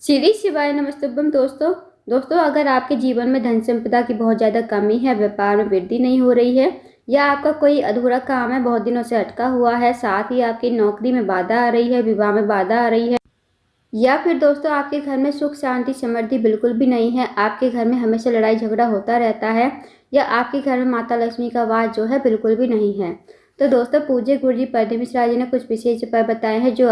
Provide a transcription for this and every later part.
श्री शिवाय नमस्तुभ्यम। दोस्तों अगर आपके जीवन में धन संपदा की बहुत ज़्यादा कमी है, व्यापार में वृद्धि नहीं हो रही है, या आपका कोई अधूरा काम है बहुत दिनों से अटका हुआ है, साथ ही आपकी नौकरी में बाधा आ रही है, विवाह में बाधा आ रही है, या फिर दोस्तों आपके घर में सुख शांति समृद्धि बिल्कुल भी नहीं है, आपके घर में हमेशा लड़ाई झगड़ा होता रहता है, या आपके घर में माता लक्ष्मी का वास जो है बिल्कुल भी नहीं है, तो दोस्तों पूज्य गुरु जी प्रदीप मिश्रा जी ने कुछ विशेष उपाय बताए हैं जो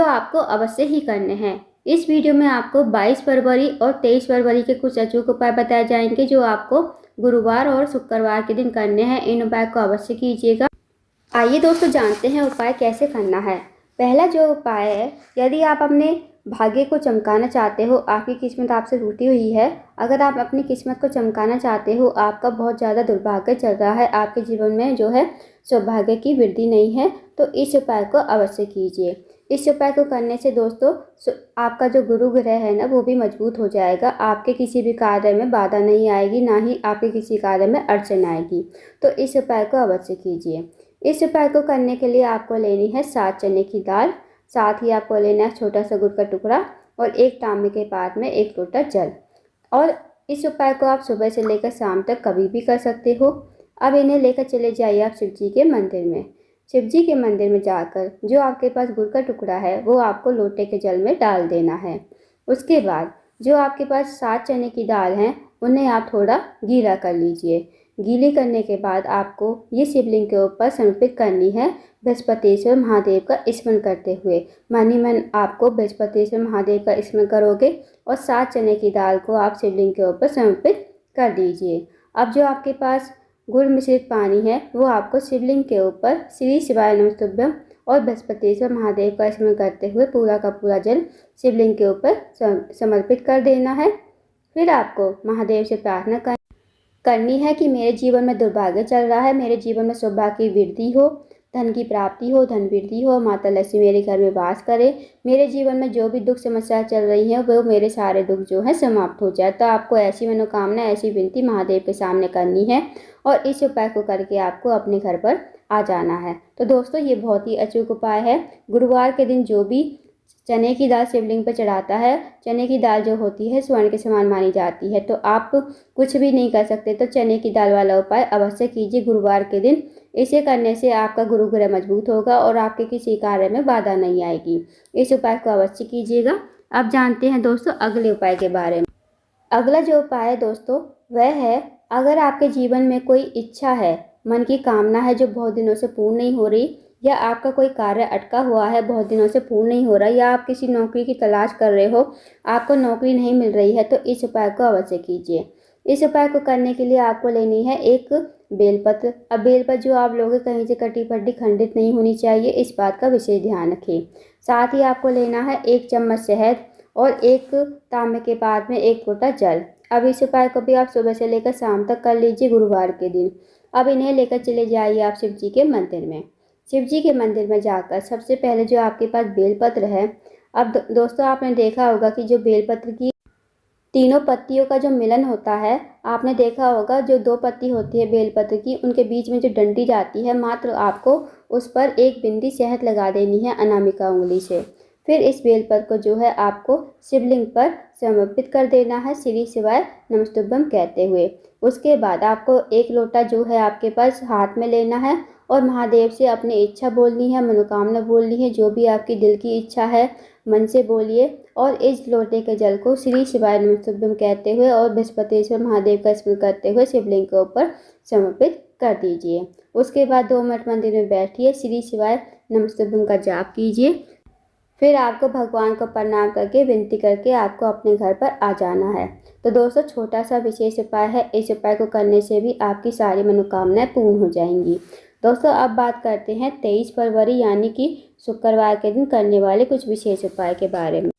आपको अवश्य ही करने हैं। इस वीडियो में आपको 22 फरवरी और 23 फरवरी के कुछ अचूक उपाय बताए जाएंगे जो आपको गुरुवार और शुक्रवार के दिन करने हैं। इन उपाय को अवश्य कीजिएगा। आइए दोस्तों जानते हैं उपाय कैसे करना है। पहला जो उपाय है, यदि आप अपने भाग्य को चमकाना चाहते हो, आपकी किस्मत आपसे रूठी हुई है, अगर आप अपनी किस्मत को चमकाना चाहते हो, आपका बहुत ज़्यादा दुर्भाग्य चल रहा है, आपके जीवन में जो है सौभाग्य की वृद्धि नहीं है, तो इस उपाय को अवश्य कीजिए। इस उपाय को करने से दोस्तों आपका जो गुरु ग्रह है ना, वो भी मजबूत हो जाएगा। आपके किसी भी कार्य में बाधा नहीं आएगी, ना ही आपके किसी कार्य में अड़चन आएगी। तो इस उपाय को अवश्य कीजिए। इस उपाय को करने के लिए आपको लेनी है 7 चने की दाल, साथ ही आपको लेना है छोटा सा गुड़ का टुकड़ा और एक तांबे के पात्र में 1 लोटा जल। और इस उपाय को आप सुबह से लेकर शाम तक कभी भी कर सकते हो। अब इन्हें लेकर चले जाइए आप शिव जी के मंदिर में। शिव जी के मंदिर में जाकर जो आपके पास गुड़ का टुकड़ा है वो आपको लोटे के जल में डाल देना है। उसके बाद जो आपके पास 7 चने की दाल हैं उन्हें आप थोड़ा गीला कर लीजिए। गीली करने के बाद आपको ये शिवलिंग के ऊपर समर्पित करनी है बृहस्पतिश्वर महादेव का स्मरण करते हुए। मन ही मन आपको बृहस्पतिश्वर महादेव का स्मरण करोगे और 7 चने की दाल को आप शिवलिंग के ऊपर समर्पित कर दीजिए। अब जो आपके पास गुड़ मिश्रित पानी है वो आपको शिवलिंग के ऊपर श्री शिवाय नमस्तुभ्यम और बृहस्पतिश्वर महादेव का स्मरण करते हुए पूरा का पूरा जल शिवलिंग के ऊपर समर्पित कर देना है। फिर आपको महादेव से प्रार्थना करनी है कि मेरे जीवन में दुर्भाग्य चल रहा है, मेरे जीवन में सौभाग्य की वृद्धि हो, धन की प्राप्ति हो, धन वृद्धि हो, माता लक्ष्मी मेरे घर में वास करे, मेरे जीवन में जो भी दुख समस्या चल रही है वो मेरे सारे दुख जो है समाप्त हो जाए। तो आपको ऐसी मनोकामना, ऐसी विनती महादेव के सामने करनी है और इस उपाय को करके आपको अपने घर पर आ जाना है। तो दोस्तों ये बहुत ही अचूक उपाय है। गुरुवार के दिन जो भी चने की दाल शिवलिंग पर चढ़ाता है, चने की दाल जो होती है स्वर्ण के समान मानी जाती है, तो आप कुछ भी नहीं कर सकते तो चने की दाल वाला उपाय अवश्य कीजिए गुरुवार के दिन। इसे करने से आपका गुरु ग्रह मजबूत होगा और आपके किसी कार्य में बाधा नहीं आएगी। इस उपाय को अवश्य कीजिएगा। अब जानते हैं दोस्तों अगले उपाय के बारे में। अगला जो उपाय है दोस्तों वह है, अगर आपके जीवन में कोई इच्छा है, मन की कामना है जो बहुत दिनों से पूर्ण नहीं हो रही, या आपका कोई कार्य अटका हुआ है बहुत दिनों से पूर्ण नहीं हो रहा, या आप किसी नौकरी की तलाश कर रहे हो, आपको नौकरी नहीं मिल रही है, तो इस उपाय को अवश्य कीजिए। इस उपाय को करने के लिए आपको लेनी है एक बेलपत्र। अब बेलपत्र जो आप लोगे कहीं से कटी फटी खंडित नहीं होनी चाहिए, इस बात का विशेष ध्यान रखें। साथ ही आपको लेना है 1 चम्मच शहद और 1 तांबे के पात्र में 1 लोटा जल। अब इस उपाय को भी आप सुबह से लेकर शाम तक कर लीजिए गुरुवार के दिन। अब इन्हें लेकर चले जाइए आप शिव जी के मंदिर में। शिव जी के मंदिर में जाकर सबसे पहले जो आपके पास बेलपत्र है, अब दोस्तों आपने देखा होगा कि जो बेलपत्र की तीनों पत्तियों का जो मिलन होता है, आपने देखा होगा जो 2 पत्ती होती है बेलपत्र की, उनके बीच में जो डंडी जाती है, मात्र आपको उस पर 1 बिंदी शहद लगा देनी है अनामिका उंगली से। फिर इस बेलपत्र को जो है आपको शिवलिंग पर समर्पित कर देना है श्री शिवाय नमस्तुभ्यम कहते हुए। उसके बाद आपको 1 लोटा जो है आपके पास हाथ में लेना है और महादेव से अपनी इच्छा बोलनी है, मनोकामना बोलनी है, जो भी आपकी दिल की इच्छा है मन से बोलिए और इस लोटे के जल को श्री शिवाय नमस्तुभ्यम कहते हुए और बृहस्पतिश्वर महादेव का स्मरण करते हुए शिवलिंग के ऊपर समर्पित कर दीजिए। उसके बाद 2 मिनट मंदिर में बैठिए, श्री शिवाय नमस्तुभ्यम का जाप कीजिए। फिर आपको भगवान को प्रणाम करके विनती करके आपको अपने घर पर आ जाना है। तो दोस्तों छोटा सा विशेष उपाय है, इस उपाय को करने से भी आपकी सारी मनोकामनाएं पूर्ण हो जाएंगी। दोस्तों अब बात करते हैं 23 फरवरी यानी कि शुक्रवार के दिन करने वाले कुछ विशेष उपाय के बारे में।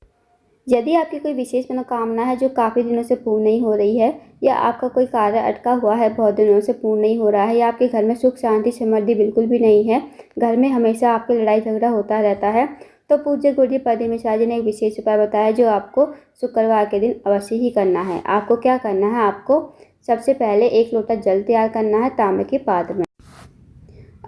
यदि आपकी कोई विशेष मनोकामना है जो काफ़ी दिनों से पूर्ण नहीं हो रही है, या आपका कोई कार्य अटका हुआ है बहुत दिनों से पूर्ण नहीं हो रहा है, या आपके घर में सुख शांति समृद्धि बिल्कुल भी नहीं है, घर में हमेशा आपकी लड़ाई झगड़ा होता रहता है, तो पूज्य गुरु जी प्रदीप मिश्रा जी ने एक विशेष उपाय बताया जो आपको शुक्रवार के दिन अवश्य ही करना है। आपको क्या करना है, आपको सबसे पहले 1 लोटा जल तैयार करना है तांबे के पात्र में।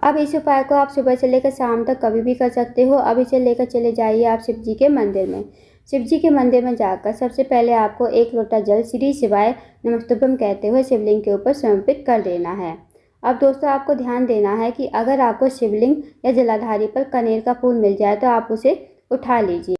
अब इस उपाय को आप सुबह से लेकर शाम तक कभी भी कर सकते हो। अब इसे लेकर चले जाइए आप शिव जी के मंदिर में। शिव जी के मंदिर में जाकर सबसे पहले आपको 1 लोटा जल श्री शिवाय नमस्तुभ्यम कहते हुए शिवलिंग के ऊपर समर्पित कर देना है। अब दोस्तों आपको ध्यान देना है कि अगर आपको शिवलिंग या जलाधारी पर कनेर का फूल मिल जाए तो आप उसे उठा लीजिए।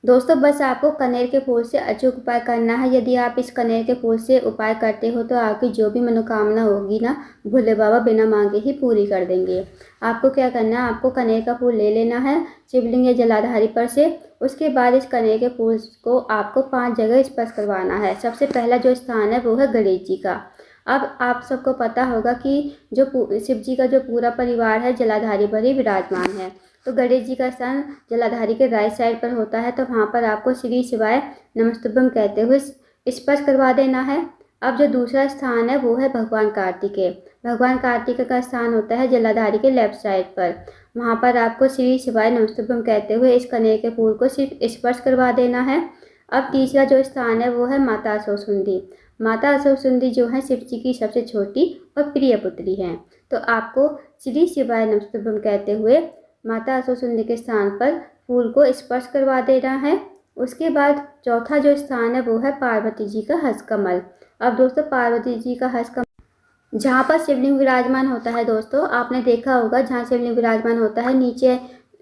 दोस्तों बस आपको कनेर के फूल से अचूक उपाय करना है। यदि आप इस कनेर के फूल से उपाय करते हो तो आपकी जो भी मनोकामना होगी ना, भोले बाबा बिना मांगे ही पूरी कर देंगे। आपको क्या करना है, आपको कनेर का फूल ले लेना है शिवलिंग या जलाधारी पर से। उसके बाद इस कनेर के फूल को आपको 5 जगह स्पर्श करवाना है। सबसे पहला जो स्थान है वो है गणेश जी का। अब आप सबको पता होगा कि जो शिव जी का जो पूरा परिवार है जलाधारी पर ही विराजमान है। तो गणेश जी का स्थान जलाधारी के राइट साइड पर होता है। तो वहाँ पर आपको श्री शिवाय नमस्तुभ्यम कहते हुए स्पर्श करवा देना है। अब जो दूसरा स्थान है वो है भगवान कार्तिकेय। भगवान कार्तिकेय का स्थान होता है जलाधारी के लेफ्ट साइड पर। वहाँ पर आपको श्री शिवाय नमस्तुभ्यम कहते हुए इस कनेर के फूल को सिर्फ स्पर्श करवा देना है। अब तीसरा जो स्थान है वो है माता असुरसुंदी। माता असुरसुंदी जो है शिव जी की सबसे छोटी और प्रिय पुत्री हैं। तो आपको श्री शिवाय नमस्तुभ्यम कहते हुए माता असुरसुंदी के स्थान पर फूल को स्पर्श करवा देना है। उसके बाद चौथा जो स्थान है वो है पार्वती जी का हस्तकमल। अब दोस्तों पार्वती जी का हस्तकमल जहाँ पर शिवलिंग विराजमान होता है, दोस्तों आपने देखा होगा जहाँ शिवलिंग विराजमान होता है नीचे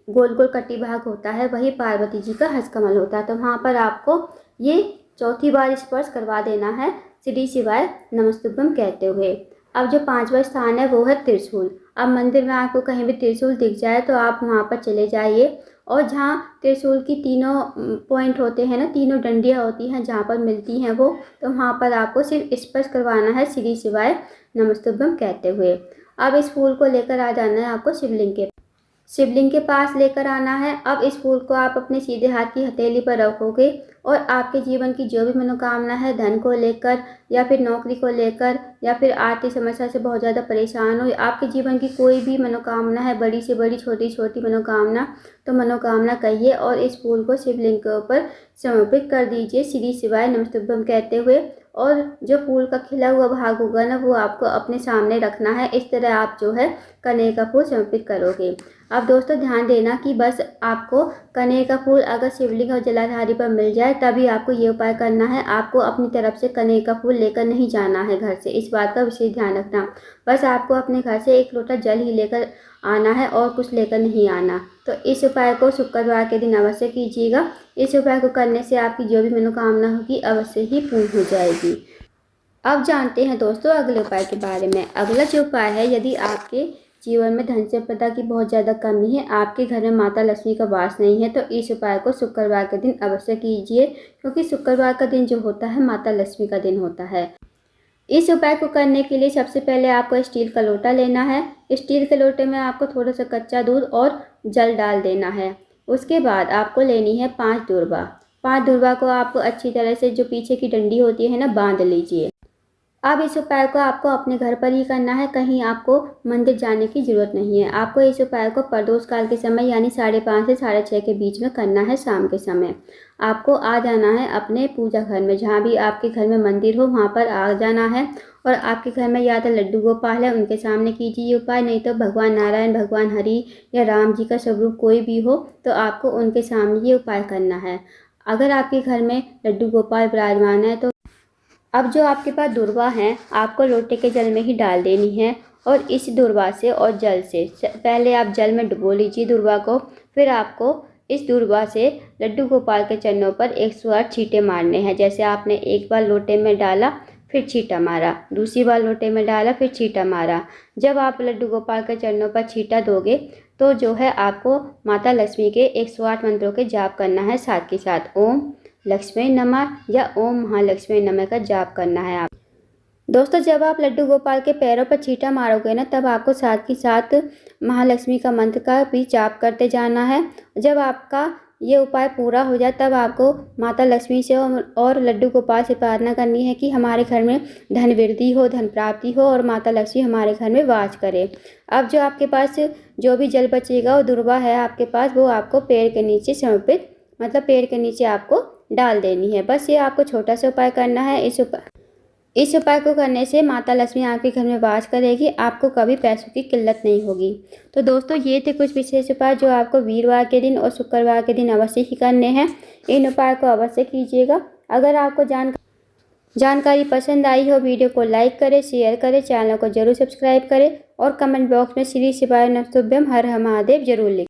गोल गोल कटी भाग होता है, वही पार्वती जी का हस्तकमल होता है। तो वहाँ पर आपको ये चौथी बार स्पर्श करवा देना है श्री शिवाय नमस्तुभ्यम कहते हुए। अब जो 5वां स्थान है वो है त्रिशूल। अब मंदिर में आपको कहीं भी त्रिशूल दिख जाए तो आप वहाँ पर चले जाइए और जहाँ त्रिशूल की तीनों पॉइंट होते हैं ना, तीनों डंडियाँ होती हैं जहाँ पर मिलती हैं वो, तो वहाँ पर आपको सिर्फ स्पर्श करवाना है श्री शिवाय नमस्तुभ्यम कहते हुए। अब इस फूल को लेकर आ जाना है आपको शिवलिंग के पास लेकर आना है। अब इस फूल को आप अपने सीधे हाथ की हथेली पर रखोगे और आपके जीवन की जो भी मनोकामना है, धन को लेकर या फिर नौकरी को लेकर या फिर आर्थिक समस्या से बहुत ज़्यादा परेशान हो, आपके जीवन की कोई भी मनोकामना है, बड़ी से बड़ी छोटी छोटी मनोकामना, तो मनोकामना कहिए और इस फूल को शिवलिंग के ऊपर समर्पित कर दीजिए श्री शिवाय नमस्तुभ्यम कहते हुए। और जो फूल का खिला हुआ भाग होगा ना, वो आपको अपने सामने रखना है। इस तरह आप जो है कनेर का फूल समर्पित करोगे। अब दोस्तों ध्यान देना कि बस आपको कनेर का फूल अगर शिवलिंग और जलाधारी पर मिल जाए तभी आपको ये उपाय करना है। आपको अपनी तरफ से कनेर का फूल लेकर नहीं जाना है घर से, इस बात का विशेष ध्यान रखना। बस आपको अपने घर से 1 लोटा जल ही लेकर आना है और कुछ लेकर नहीं आना। तो इस उपाय को शुक्रवार के दिन अवश्य कीजिएगा। इस उपाय को करने से आपकी जो भी मनोकामना होगी अवश्य ही पूर्ण हो जाएगी। अब जानते हैं दोस्तों अगले उपाय के बारे में। अगला जो उपाय है, यदि आपके जीवन में धन संपदा की बहुत ज़्यादा कमी है, आपके घर में माता लक्ष्मी का वास नहीं है, तो इस उपाय को शुक्रवार के दिन अवश्य कीजिए, क्योंकि शुक्रवार का दिन जो होता है माता लक्ष्मी का दिन होता है। इस उपाय को करने के लिए सबसे पहले आपको स्टील का लोटा लेना है। स्टील के लोटे में आपको थोड़ा सा कच्चा दूध और जल डाल देना है। उसके बाद आपको लेनी है 5 दूर्वा। 5 दूर्वा को आपको अच्छी तरह से जो पीछे की डंडी होती है ना, बांध लीजिए। अब इस उपाय को आपको अपने घर पर ही करना है, कहीं आपको मंदिर जाने की ज़रूरत नहीं है। आपको इस उपाय को प्रदोष काल के समय यानी 5:30 से 6:30 के बीच में करना है, शाम के समय। आपको आ जाना है अपने पूजा घर में, जहाँ भी आपके घर में मंदिर हो वहाँ पर आ जाना है। और आपके घर में या तो लड्डू गोपाल है उनके सामने कीजिए ये उपाय, नहीं तो भगवान नारायण, भगवान हरि या राम जी का स्वरूप कोई भी हो तो आपको उनके सामने ये उपाय करना है। अगर आपके घर में लड्डू गोपाल विराजमान है तो अब जो आपके पास दूर्वा हैं आपको लोटे के जल में ही डाल देनी है। और इस दूर्वा से और जल से पहले आप जल में डुबो लीजिए दूर्वा को। फिर आपको इस दूर्वा से लड्डू गोपाल के चरणों पर 108 छींटे मारने हैं। जैसे आपने एक बार लोटे में डाला फिर छींटा मारा, दूसरी बार लोटे में डाला फिर छींटा मारा। जब आप लड्डू गोपाल के चरणों पर छींटा दोगे तो जो है आपको माता लक्ष्मी के 108 मंत्रों के जाप करना है। साथ के साथ ओम लक्ष्मी नमः या ओम महालक्ष्मी नमः का जाप करना है आप। दोस्तों जब आप लड्डू गोपाल के पैरों पर छींटा मारोगे ना, तब आपको साथ के साथ महालक्ष्मी का मंत्र का भी जाप करते जाना है। जब आपका ये उपाय पूरा हो जाए तब आपको माता लक्ष्मी से और लड्डू गोपाल से प्रार्थना करनी है कि हमारे घर में धन वृद्धि हो, धन प्राप्ति हो और माता लक्ष्मी हमारे घर में वास करे। अब जो आपके पास जो भी जल बचेगा और दूर्वा है आपके पास, वो आपको पेड़ के नीचे समर्पित, मतलब पेड़ के नीचे आपको डाल देनी है। बस ये आपको छोटा सा उपाय करना है। इस उपाय को करने से माता लक्ष्मी आपके घर में वास करेगी, आपको कभी पैसों की किल्लत नहीं होगी। तो दोस्तों ये थे कुछ विशेष उपाय जो आपको वीरवार के दिन और शुक्रवार के दिन अवश्य ही करने हैं। इन उपाय को अवश्य कीजिएगा। अगर आपको जानकारी पसंद आई हो, वीडियो को लाइक करें, शेयर करें, चैनल को जरूर सब्सक्राइब करें और कमेंट बॉक्स में श्री शिवाय नमस्तुभ्यम हर हर महादेव जरूर लिखें।